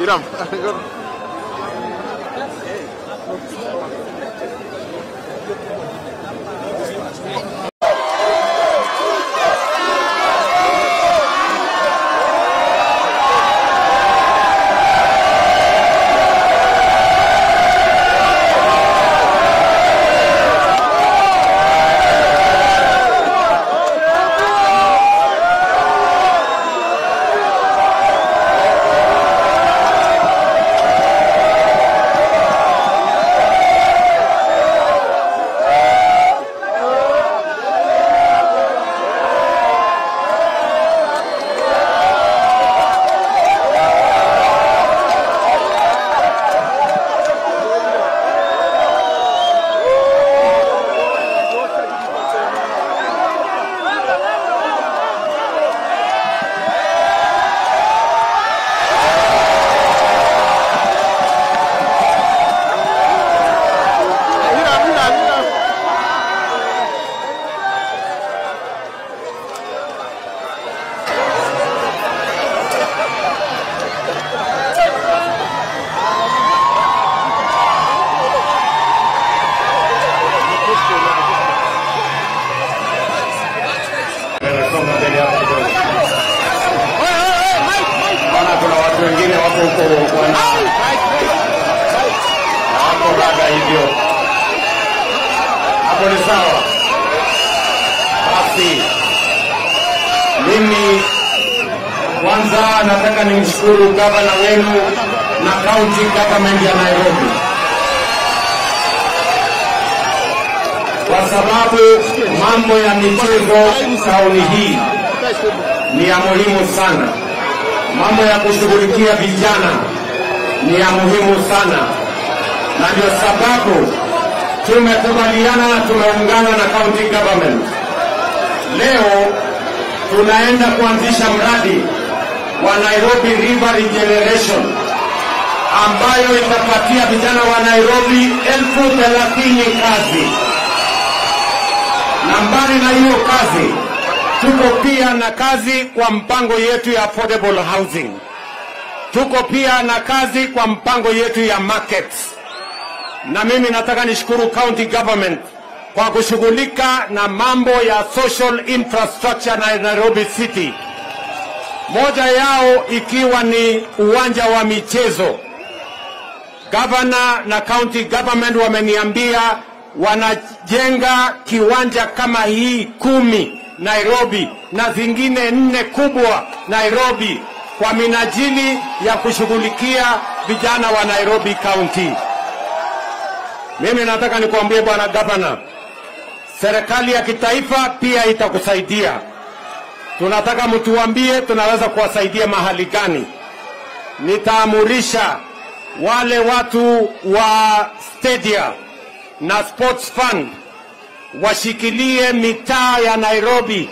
Iram. Mimi kwanza nataka nimshukuru gavana wenu na county government ya Nairobi kwa sababu mambo ya michezo tauni hii ni ya muhimu sana. Mambo ya kushughulikia vijana ni ya muhimu sana, na ndio sababu tumekubaliana na tumeungana na county government. Leo tunaenda kuanzisha mradi wa Nairobi River Regeneration ambayo itapatia vijana wa Nairobi 30,000 kazi. Na mbali na hiyo kazi, tuko pia na kazi kwa mpango yetu ya affordable housing. Tuko pia na kazi kwa mpango yetu ya markets. Na mimi nataka nishukuru county government kwa kushughulika na mambo ya social infrastructure na Nairobi City. Moja yao ikiwa ni uwanja wa michezo. Governor na county government wameniambia wanajenga kiwanja kama hii 10 Nairobi na zingine 4 kubwa Nairobi kwa minajili ya kushughulikia vijana wa Nairobi County. Mimi nataka nikuambie bwana governor, serikali ya kitaifa pia itakusaidia. Tunataka mtuambie tunaweza kuwasaidia mahali gani. Nitaamurisha wale watu wa stadia na sports fund washikilie mitaa ya Nairobi,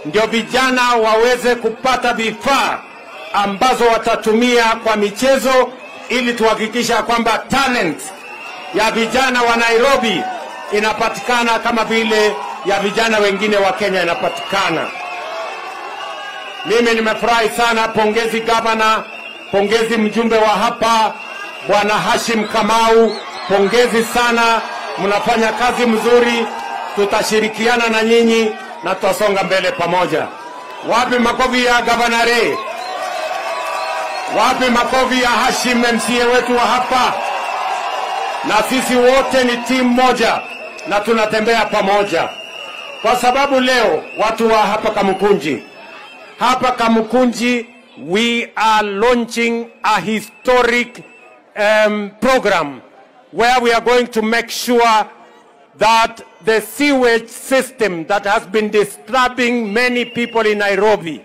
ndio vijana waweze kupata vifaa ambazo watatumia kwa michezo, ili tuhakikisha kwamba talent ya vijana wa Nairobi inapatikana kama vile ya vijana wengine wa Kenya inapatikana. Mimi nimefurahi sana. Pongezi gavana, pongezi mjumbe wa hapa bwana Hashim Kamau, pongezi sana, mnafanya kazi mzuri. Tutashirikiana na nyinyi na tutasonga mbele pamoja. Wapi makofi ya gavana Ray? Wapi makofi ya Hashim MCA wetu wa hapa? Na sisi wote ni timu moja na tunatembea pamoja, kwa sababu leo watu wa hapa Kamukunji, we are launching a historic program where we are going to make sure that the sewage system that has been disturbing many people in Nairobi,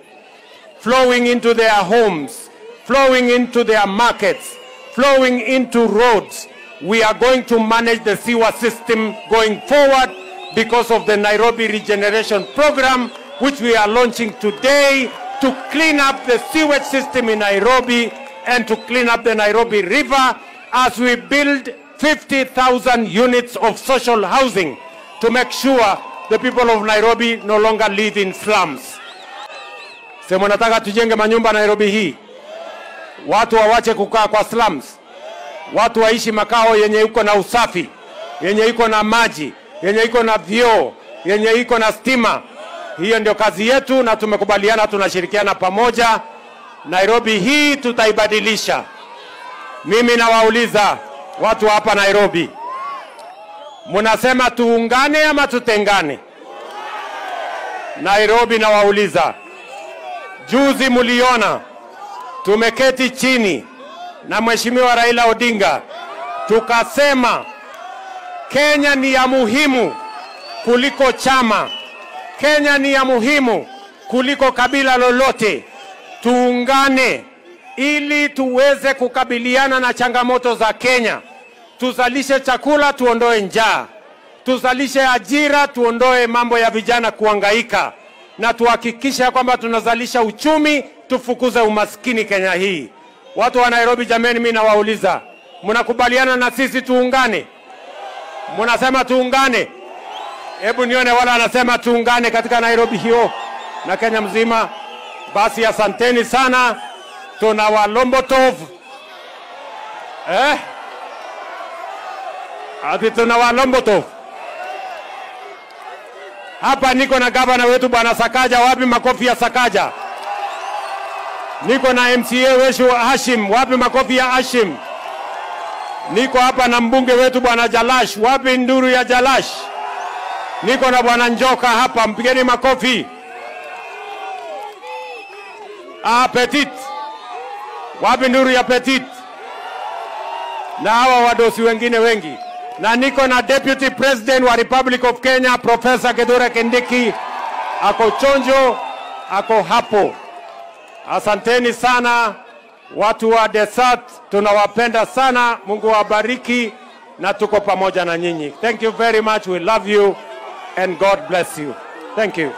flowing into their homes, flowing into their markets, flowing into roads, we are going to manage the sewer system going forward because of the Nairobi Regeneration Program, which we are launching today to clean up the sewage system in Nairobi and to clean up the Nairobi River as we build 50,000 units of social housing to make sure the people of Nairobi no longer live in slums. Sema nataka tujenge manyumba Nairobi hii. watu wawache kukaa kwa slums, watu waishi makao yenye iko na usafi, yenye iko na maji, yenye iko na vyoo, yenye iko na stima. Hiyo ndio kazi yetu na tumekubaliana tunashirikiana pamoja. Nairobi hii tutaibadilisha. Mimi nawauliza watu hapa Nairobi, munasema tuungane ama tutengane? Nairobi nawauliza, juzi muliona tumeketi chini na Mheshimiwa Raila Odinga tukasema Kenya ni ya muhimu kuliko chama. Kenya ni ya muhimu kuliko kabila lolote. Tuungane ili tuweze kukabiliana na changamoto za Kenya. Tuzalishe chakula, tuondoe njaa. Tuzalishe ajira, tuondoe mambo ya vijana kuhangaika. Na tuhakikisha kwamba tunazalisha uchumi, tufukuze umaskini Kenya hii. Watu wa Nairobi jameni, mimi nawauliza, mnakubaliana na sisi tuungane? Mnasema tuungane? Hebu nione wala anasema tuungane katika Nairobi hiyo na Kenya mzima. Basi asanteni sana. Tuna Walombotov. Ati tuna Walombotov. Hapa niko na gavana wetu Bwana Sakaja. Wapi makofi ya Sakaja? Niko na MCA wetu Hashim. Wapi makofi ya Hashim? Niko hapa na mbunge wetu Bwana Jalash. Wapi nduru ya Jalash? Niko na Bwana Njoka hapa, mpigeni makofi. Petit. Wapi nduru ya Petit? Na hawa wadosi wengine wengi. Na niko na Deputy President wa Republic of Kenya, Professor Kithure Kindiki. Ako chonjo, ako hapo. Asanteni sana watu wa Desert, tunawapenda sana. Mungu wabariki na tuko pamoja na nyinyi. Thank you very much. We love you and God bless you. Thank you.